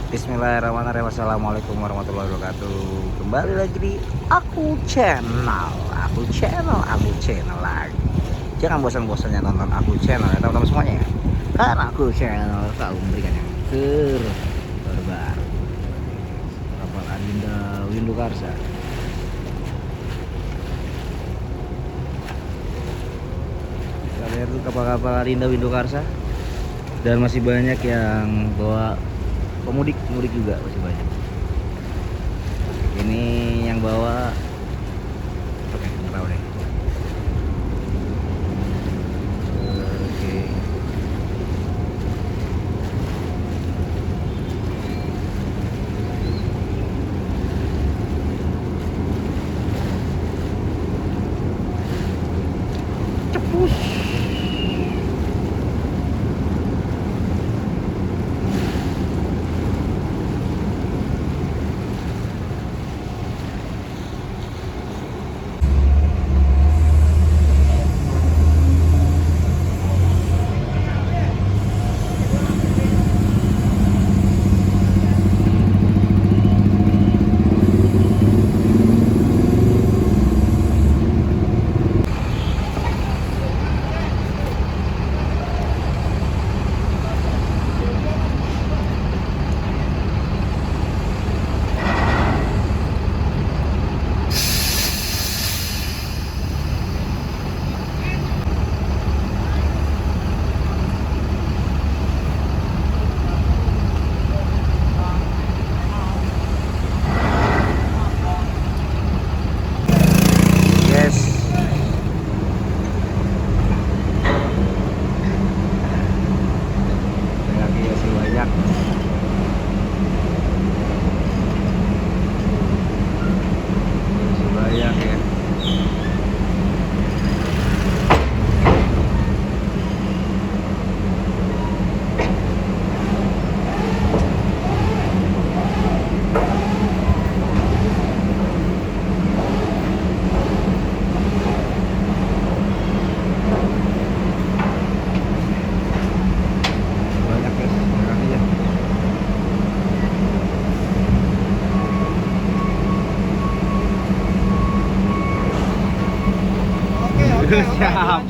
Bismillahirrahmanirrahim. Assalamualaikum warahmatullahi wabarakatuh. Kembali lagi di aku channel lagi. Jangan bosan-bosannya nonton aku channel ya teman-teman semuanya ya. Karena aku channel selalu memberikan yang terbaru. Kapal Adinda Windukarsa. Kita lihat tuh kapal-kapal Adinda Windukarsa. Dan masih banyak yang bawa pemudik juga masih banyak. Ini yang bawa oke, nggak tahu deh. Oke. Cepus. Siap.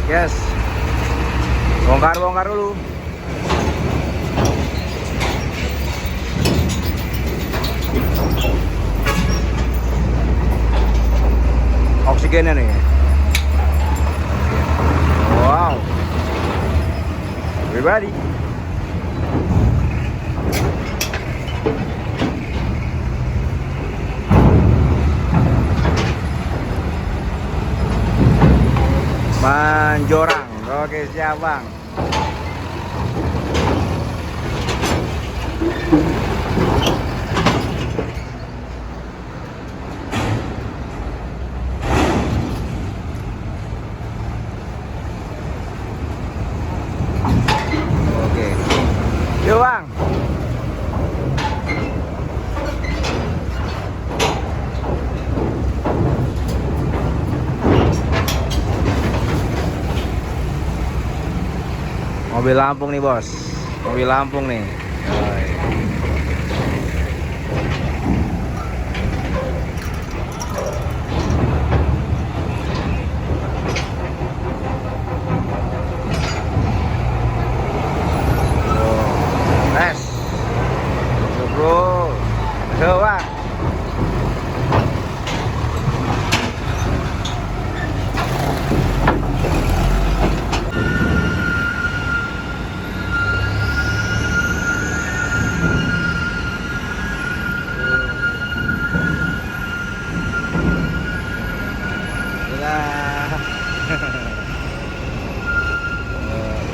Yes. Bongkar dulu. Oksigennya nih. Wow. Everybody. Manjorang. Oke, siap bang. Oke. Yuk bang. Mobil Lampung nih bos, mobil Lampung nih. Tes, bro, coba.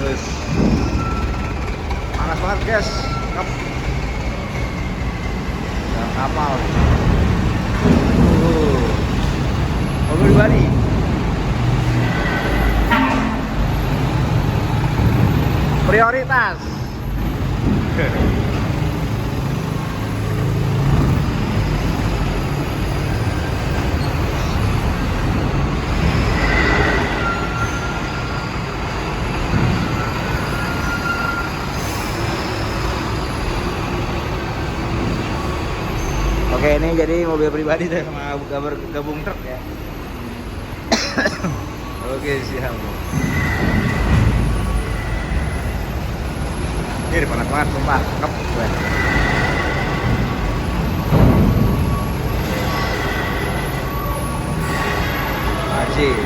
Terus panas banget guys. kapal. Mobil pribadi. Prioritas. Oke, ini jadi mobil pribadi sama gabung truk ya. Oke, siap. Ini panas banget, sumpah. Cakep gue. Masih.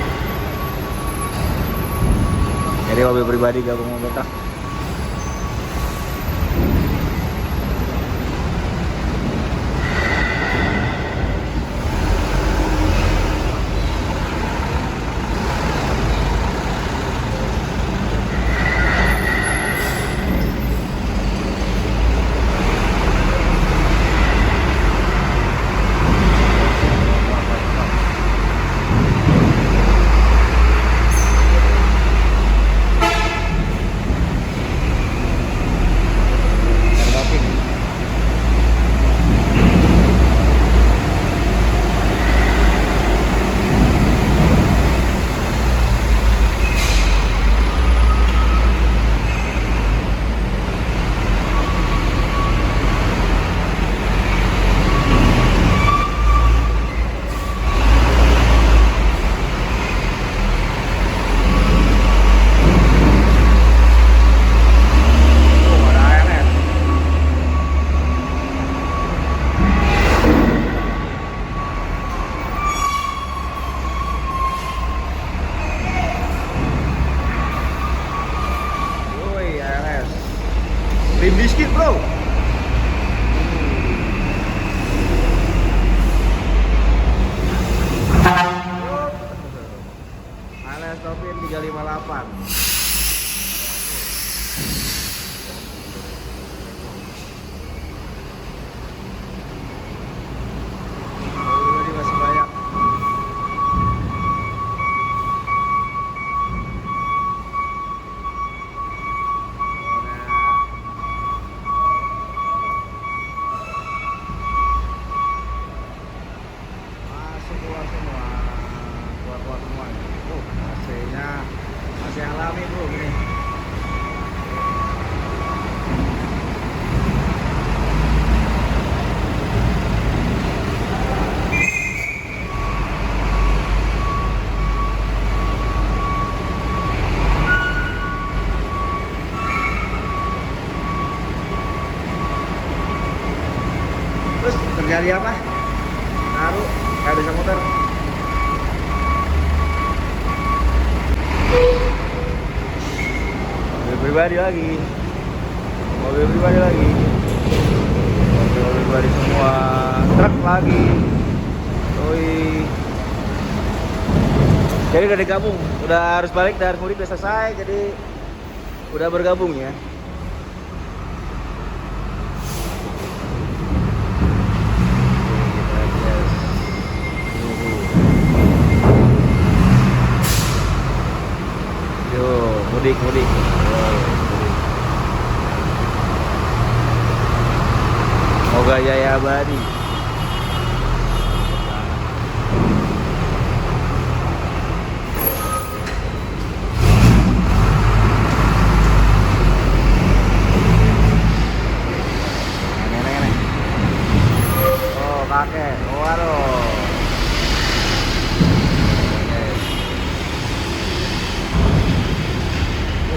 Jadi mobil pribadi gabung mobil truk. Rim biscuit bro. Alias Topin 358. Masih alami bro ini. Terus terjadi apa? Taruh kayak bisa muter. Mobil pribadi lagi, mobil pribadi lagi, mobil pribadi semua, truk lagi. Oi. Jadi udah digabung, udah harus balik, udah harus mudik, udah selesai, jadi udah bergabung ya. Mudik. Moga jaya abadi. Nenek. Oh, kakek. Waduh.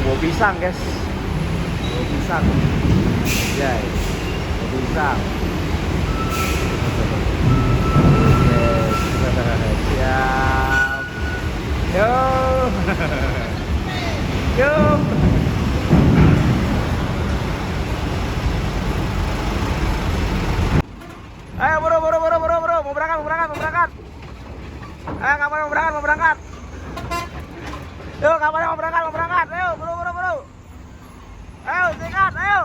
Bawa pisang guys, bawa pisang, guys, bawa pisang. Siap. Yo, yo. Ayo bro, mau berangkat. Ayo kapan mau berangkat? Yuk, kapan mau berangkat? Ayo, bro. Ayo, sikat, ayo.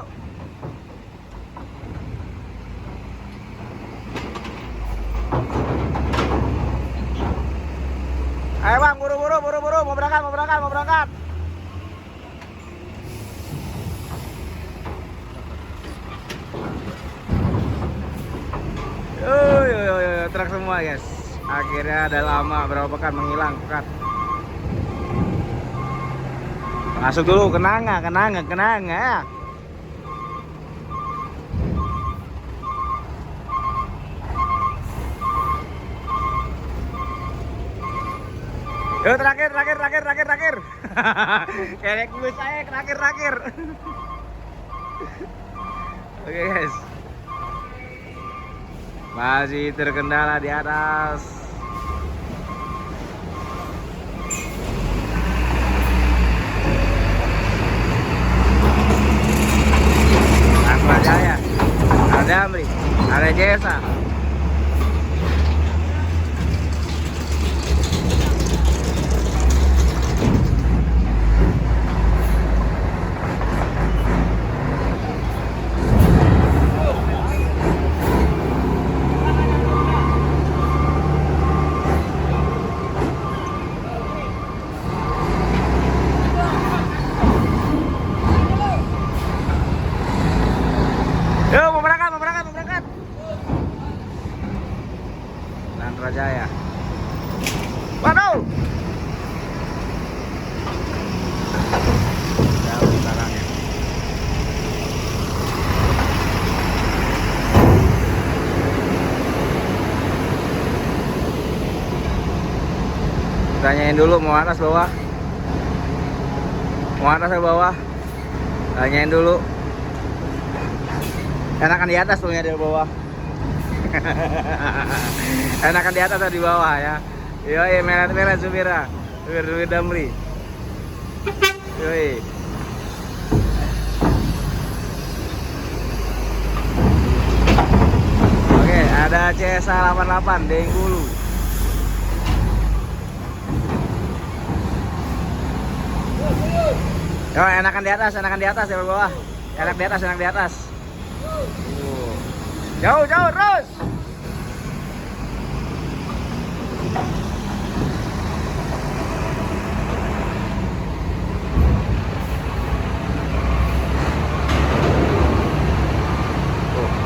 truk semua guys. Akhirnya ada lama berapa pekan menghilang pekan. Masuk dulu, kenanga. Yo, terakhir. Kayak gue saya terakhir. Oke guys. Masih terkendala di atas. Jaya, ada Damri, ada Jesa. Yo, mau berangkat. Jaya. Waduh. Jauh di belakangnya. Tanyain dulu mau atas bawah. Mau atas atau bawah? Tanyain dulu. Enakan di atas tuh ya, di bawah. Enakan di atas atau di bawah ya. Yoi, merah Supir Damri. Yoi. Oke, ada CSA 88 Denggulu. Yo, enakan di atas ya bawah. Enak di atas. Jauh terus.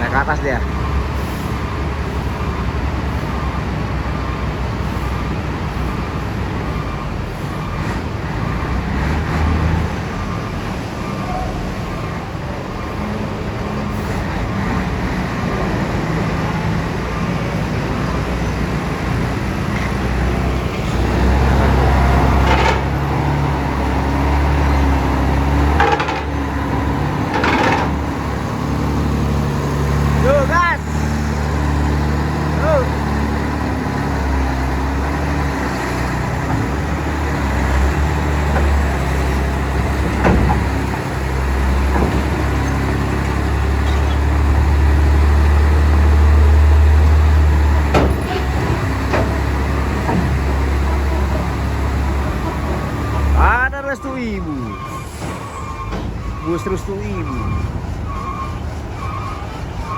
Naik ke atas dia. Restu Ibu. Bus Restu Ibu.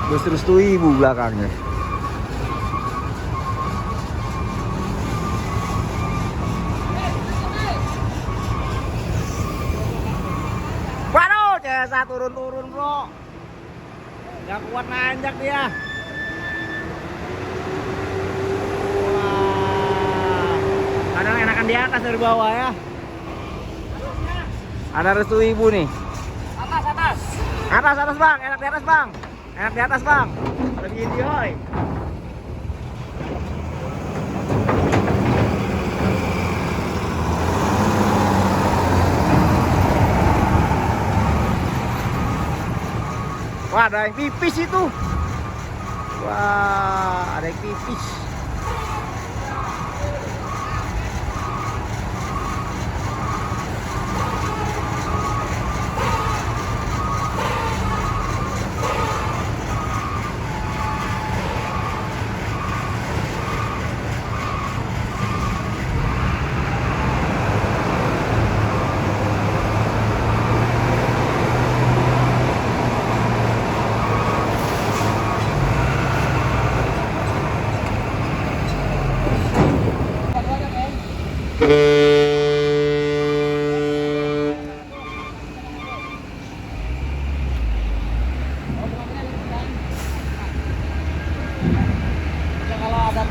Bus Restu Ibu belakangnya. Waduh, CSA turun bro. Gak kuat nanjak dia. Wah, kadang enakan di atas dari bawah ya. Ada Restu Ibu nih. Atas bang, enak di atas bang. Ada video. Wah, ada yang pipis itu. Wah, ada yang pipis.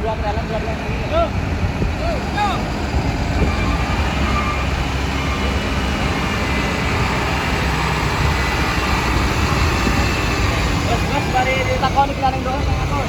dua ke dalam, dua ke dalam. Terus dari ditakoni kita ning doang aku.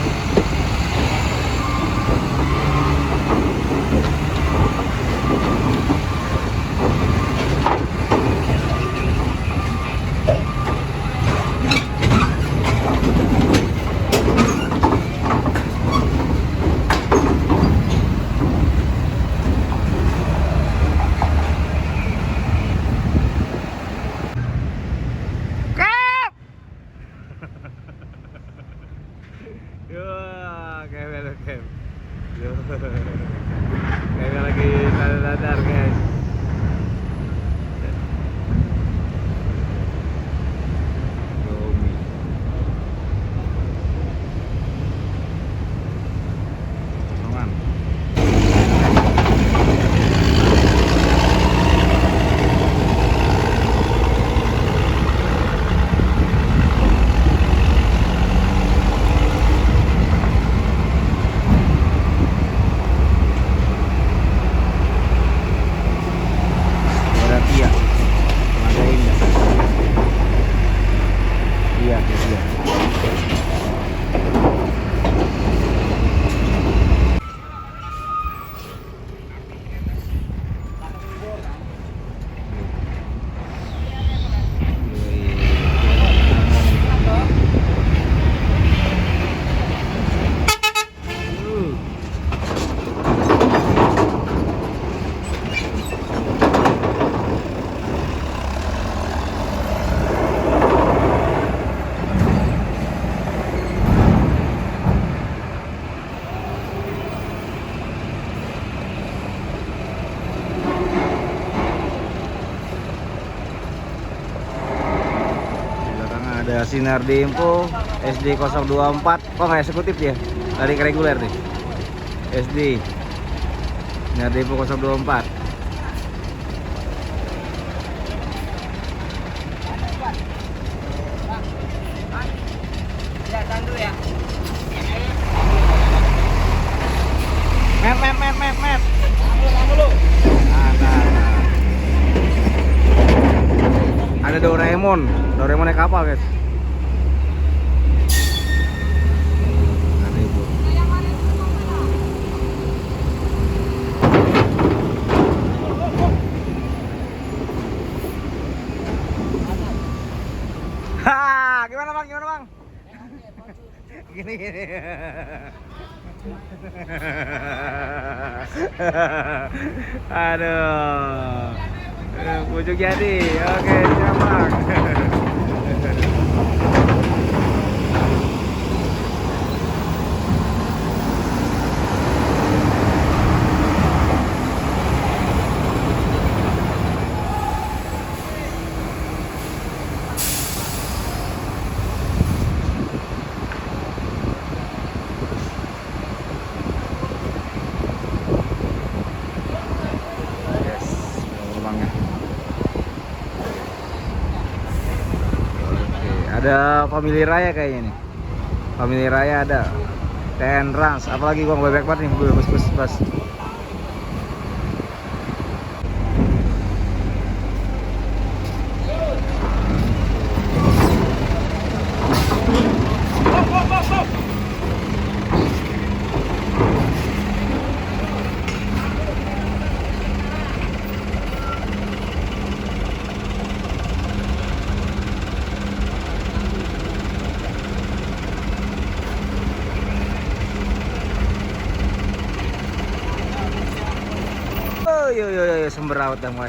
Kayak lagi dadar guys. Yomi. Kosongan. Iya, Telaga Indah. Iya, iya. Ada Sinar Dempo SD 024. Kok nggak eksekutif ya? Dari reguler nih. SD Sinar Dempo 024. Ya, tandu ya. Met. Ada Doraemon naik kapal guys. Ada ibu. Ha, gimana bang? Gini. Aduh, pucuk jadi. Oke, siap bang. Ada Family Raya kayaknya nih. Family Raya ada. TN Trans, apalagi gua bebek banget nih, bus. Yo, sembraut udah mulai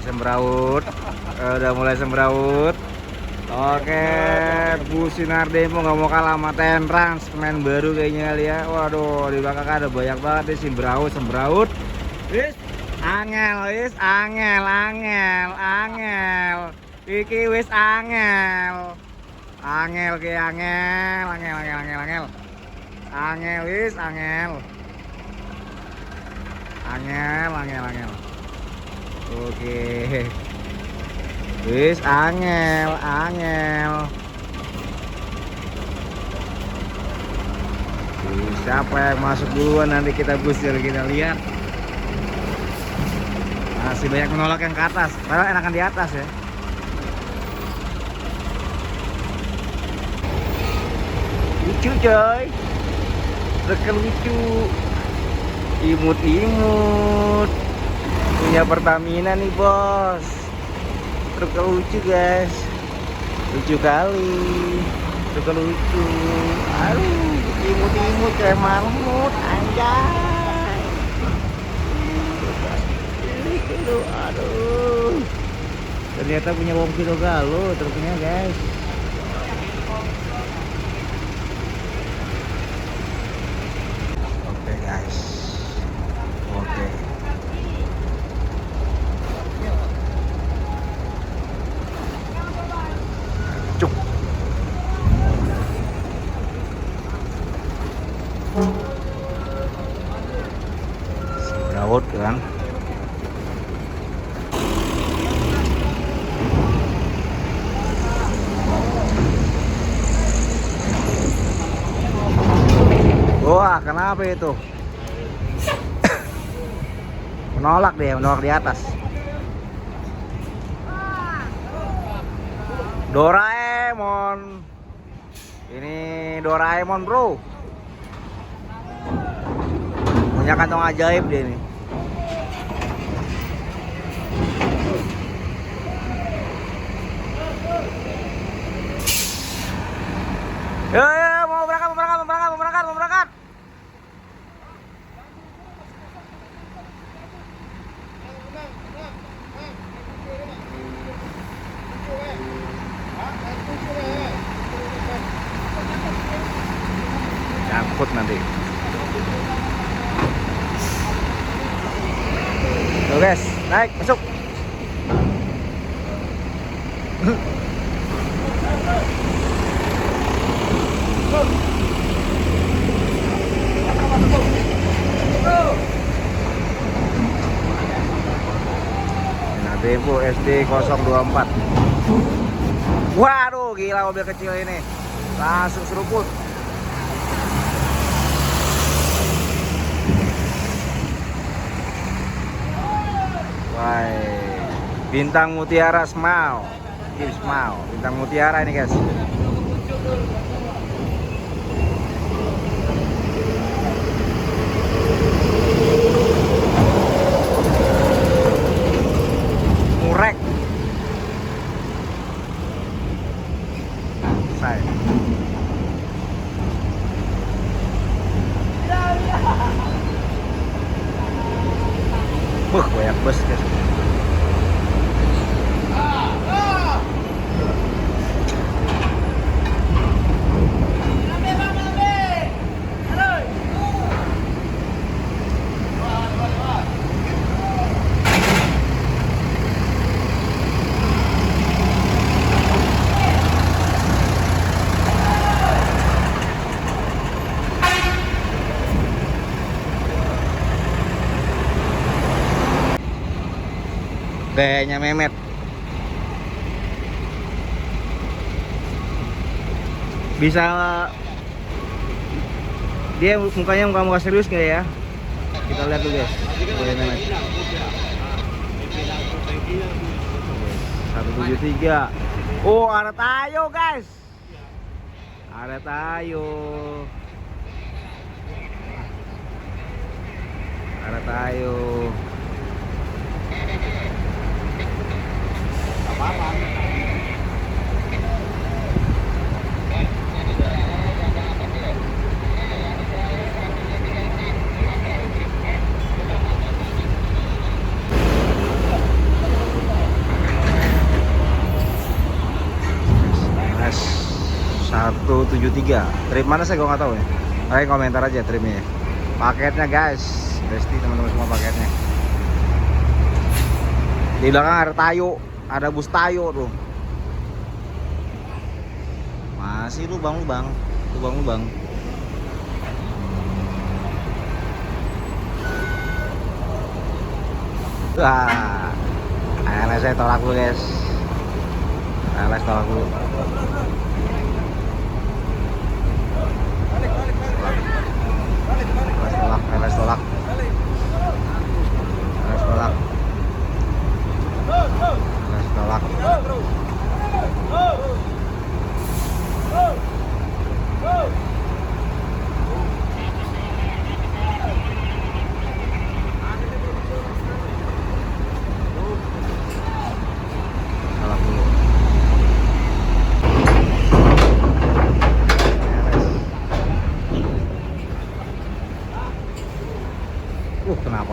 sembraut. Oke, Bu Sinar Dempo nggak mau kalah sama TN Trans, pemain baru kayaknya kali ya. Waduh, di belakang ada banyak banget nih sembraut. Wis angel. Iki wis angel. Angel. Angel. Oke. Wis angel. Wis Siapa yang masuk duluan nanti kita gusir, kita lihat. Masih banyak menolak yang ke atas, padahal enakan di atas ya. Lucu coy, rekan lucu, imut-imut, punya Pertamina nih bos. Truk lucu guys, lucu kali, truk lucu. Aduh, imut-imut kayak marmut, anjay. Aduh, ternyata punya Wong Kilo Galo truknya guys. Oke guys, oke. Cuk. Berawut kan. Wah, kenapa itu? Menolak deh, menolak di atas. Doraemon. Ini Doraemon, bro. Punya kantong ajaib dia nih. Ya, mau berangkat, mau berangkat, mau berangkat, mau berangkat, mau berangkat. Nyangkut nanti. Tuh guys, naik, masuk. Depo SD 024. Waduh, gila mobil kecil ini. Langsung seruput. Wah, Bintang Mutiara Smile. Keep smile. Bintang Mutiara ini guys. Murek. Saya. Banyak bus guys. Gayanya Memet. Bisa dia mukanya muka serius nggak ya? Kita lihat dulu guys. Gaya Memet. 173. Oh, ada Tayo guys. Ada Tayo. Ada Tayo. S 173. Trip mana saya nggak tahu ya. Kalian komentar aja tripnya. Paketnya guys, Besti teman-teman semua paketnya. Di belakang ada Tayo, ada bus Tayo tuh. Masih lubang-lubang. Wah, ALS saya tolak dulu guys. ALS tolak dulu.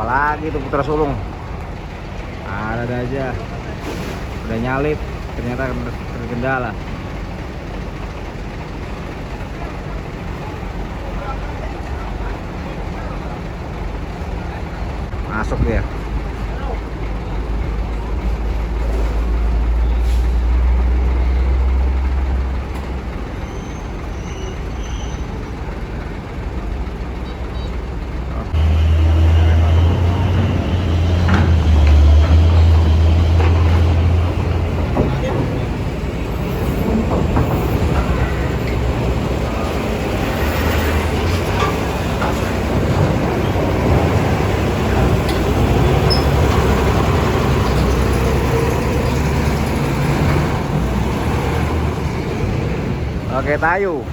apalagi tuh putra sulung ada aja udah nyalip ternyata terkendala. Masuk ya. Oke, tayu.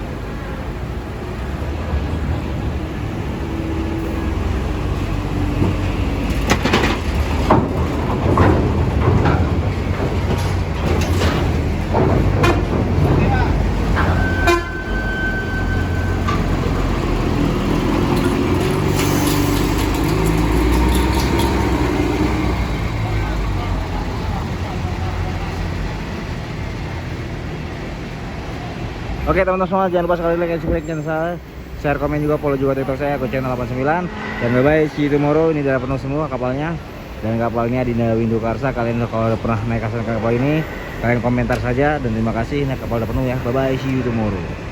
Oke teman-teman semua, jangan lupa sekali like dan subscribe channel saya, share, komen juga, follow juga TikTok saya, akun channel 89. Dan bye bye, see you tomorrow. Ini udah penuh semua kapalnya, dan kapalnya di Windu Karsa. Kalian kalau udah pernah naik kapal ini, kalian komentar saja. Dan terima kasih, ini kapal udah penuh ya. Bye bye, see you tomorrow.